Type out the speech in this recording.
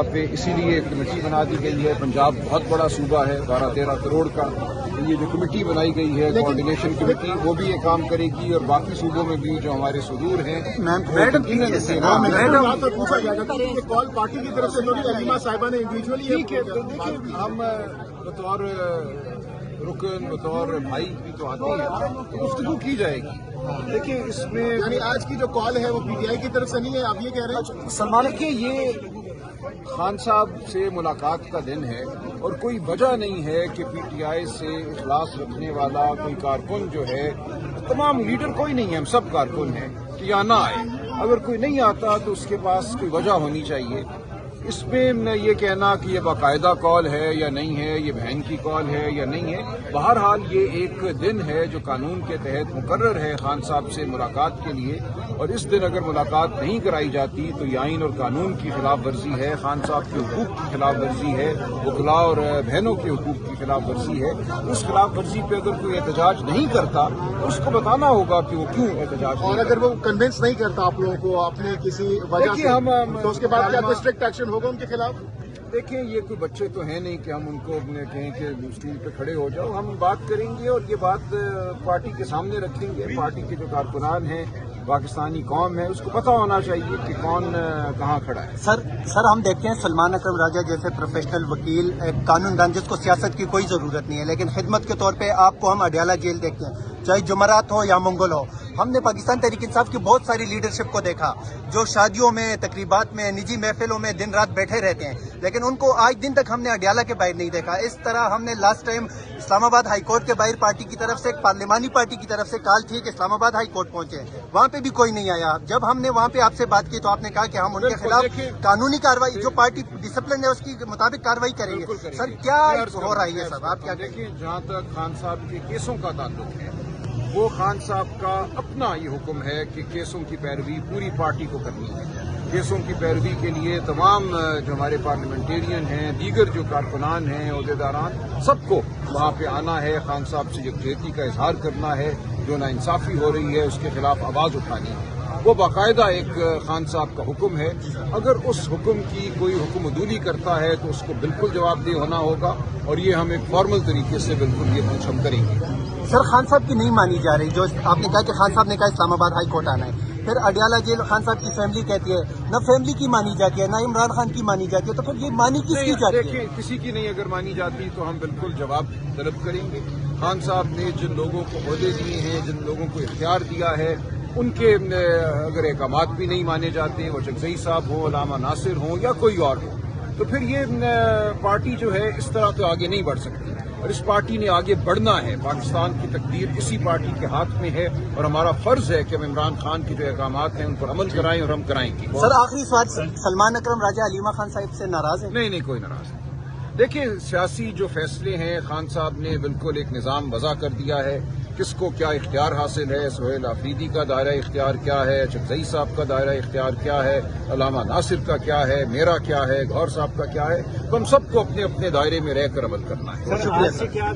پہ اسی لیے کمیٹی بنا دی گئی ہے۔ پنجاب بہت بڑا صوبہ ہے، 12-13 کروڑ کا۔ یہ جو کمیٹی بنائی گئی ہے کوآرڈینیشن کمیٹی، وہ بھی یہ کام کرے گی اور باقی صوبوں میں بھی جو ہمارے صدور ہیں کال پارٹی کی طرف سے علیمہ صاحبہ نے انڈیویجولی ہم بطور رکن بطور بھائی بھی تو آتے ہیں، گفتگو کی جائے گی۔ دیکھیے اس میں یعنی آج کی جو کال ہے وہ پی ٹی آئی کی طرف سے نہیں ہے، آپ یہ کہہ رہے ہیں؟ سلمان، دیکھیے یہ خان صاحب سے ملاقات کا دن ہے اور کوئی وجہ نہیں ہے کہ پی ٹی آئی سے اخلاص رکھنے والا کوئی کارکن جو ہے، تمام لیڈر کوئی نہیں ہے، ہم سب کارکن ہیں، کہ یہاں نہ آئے۔ اگر کوئی نہیں آتا تو اس کے پاس کوئی وجہ ہونی چاہیے۔ اس میں یہ کہنا کہ یہ باقاعدہ کال ہے یا نہیں ہے، یہ بہن کی کال ہے یا نہیں ہے، بہرحال یہ ایک دن ہے جو قانون کے تحت مقرر ہے خان صاحب سے ملاقات کے لیے، اور اس دن اگر ملاقات نہیں کرائی جاتی تو یہ آئین اور قانون کی خلاف ورزی ہے، خان صاحب کے حقوق کی خلاف ورزی ہے، وکلاء اور بہنوں کے حقوق کی خلاف ورزی ہے۔ اس خلاف ورزی پہ اگر کوئی احتجاج نہیں کرتا تو اس کو بتانا ہوگا کہ وہ کیوں احتجاج نہیں، اور اگر وہ کنونس نہیں کرتا آپ لوگوں کو اپنے کسی وجہ سے، تو اس کے بعد کیا اسٹرکٹ ایکشن ہوگا ان کے خلاف؟ دیکھیں یہ کوئی بچے تو ہیں نہیں کہ ہم ان کو کہیں کہ اسٹیل پہ کھڑے ہو جاؤ۔ ہم بات کریں گے اور یہ بات پارٹی کے سامنے رکھیں گے۔ پارٹی کے جو کارکنان ہیں، پاکستانی قوم ہے، اس کو پتہ ہونا چاہیے کہ کون کہاں کھڑا ہے۔ سر ہم دیکھتے ہیں سلمان اکرم راجہ جیسے پروفیشنل وکیل، ایک قانون دان جس کو سیاست کی کوئی ضرورت نہیں ہے، لیکن خدمت کے طور پہ آپ کو ہم اڈیالہ جیل دیکھتے ہیں، چاہے جمعرات ہو یا منگل ہو۔ ہم نے پاکستان تحریک انصاف کی بہت ساری لیڈرشپ کو دیکھا جو شادیوں میں، تقریبات میں، نجی محفلوں میں دن رات بیٹھے رہتے ہیں، لیکن ان کو آج دن تک ہم نے اڈیالہ کے باہر نہیں دیکھا۔ اس طرح ہم نے لاسٹ ٹائم اسلام آباد ہائی کورٹ کے باہر پارٹی کی طرف سے، ایک پارلیمانی پارٹی کی طرف سے کال تھی کہ اسلام آباد ہائی کورٹ پہنچے، وہاں پہ بھی کوئی نہیں آیا۔ جب ہم نے وہاں پہ آپ سے بات کی تو آپ نے کہا کہ ہم ان کے خلاف قانونی کارروائی، جو پارٹی ڈسپلن ہے اس کی مطابق کارروائی کریں گے۔ سر کیا ہو رہا ہے سب، آپ کیا دیکھیں؟ جہاں تک خان صاحب کے کیسوں کا تعلق ہے، وہ خان صاحب کا اپنا یہ حکم ہے کہ کیسوں کی پیروی پوری پارٹی کو کرنی ہے۔ کیسوں کی پیروی کے لیے تمام جو ہمارے پارلیمنٹیرین ہیں، دیگر جو کارکنان ہیں، عہدیداران، سب کو وہاں پہ آنا ہے، خان صاحب سے یکجہتی کا اظہار کرنا ہے، جو ناانصافی ہو رہی ہے اس کے خلاف آواز اٹھانی ہے۔ وہ باقاعدہ ایک خان صاحب کا حکم ہے، اگر اس حکم کی کوئی حکم عدولی کرتا ہے تو اس کو بالکل جواب دہ ہونا ہوگا، اور یہ ہم ایک فارمل طریقے سے بالکل یہ کچھ ہم کریں گے۔ سر خان صاحب کی نہیں مانی جا رہی، جو آپ نے کہا کہ خان صاحب نے کہا اسلام آباد ہائی کورٹ آنا ہے، پھر اڈیالہ جیل خان صاحب کی فیملی کہتی ہے، نہ فیملی کی مانی جاتی ہے، نہ عمران خان کی مانی جاتی ہے، تو پھر یہ مانی کس کی جاتی ہے؟ دیکھیں کسی کی نہیں اگر مانی جاتی تو ہم بالکل جواب طلب کریں گے۔ خان صاحب نے جن لوگوں کو عہدے دیے ہیں، جن لوگوں کو اختیار دیا ہے، ان کے اگر احکامات بھی نہیں مانے جاتے، وہ چکزئی صاحب ہوں، علامہ ناصر ہوں یا کوئی اور ہو، تو پھر یہ پارٹی جو ہے اس طرح تو آگے نہیں بڑھ سکتی، اور اس پارٹی نے آگے بڑھنا ہے۔ پاکستان کی تقدیر اسی پارٹی کے ہاتھ میں ہے، اور ہمارا فرض ہے کہ ہم عمران خان کے جو احکامات ہیں ان پر عمل کرائیں، اور ہم کرائیں گے۔ سر آخری سوال، سلمان اکرم راجہ علیمہ خان صاحب سے ناراض ہیں؟ نہیں، کوئی ناراض نہیں۔ دیکھیں سیاسی جو فیصلے ہیں، خان صاحب نے بالکل ایک نظام وضع کر دیا ہے، کس کو کیا اختیار حاصل ہے، سہیل آفریدی کا دائرہ اختیار کیا ہے، چکزئی صاحب کا دائرہ اختیار کیا ہے، علامہ ناصر کا کیا ہے، میرا کیا ہے، گور صاحب کا کیا ہے، تو ہم سب کو اپنے اپنے دائرے میں رہ کر عمل کرنا ہے۔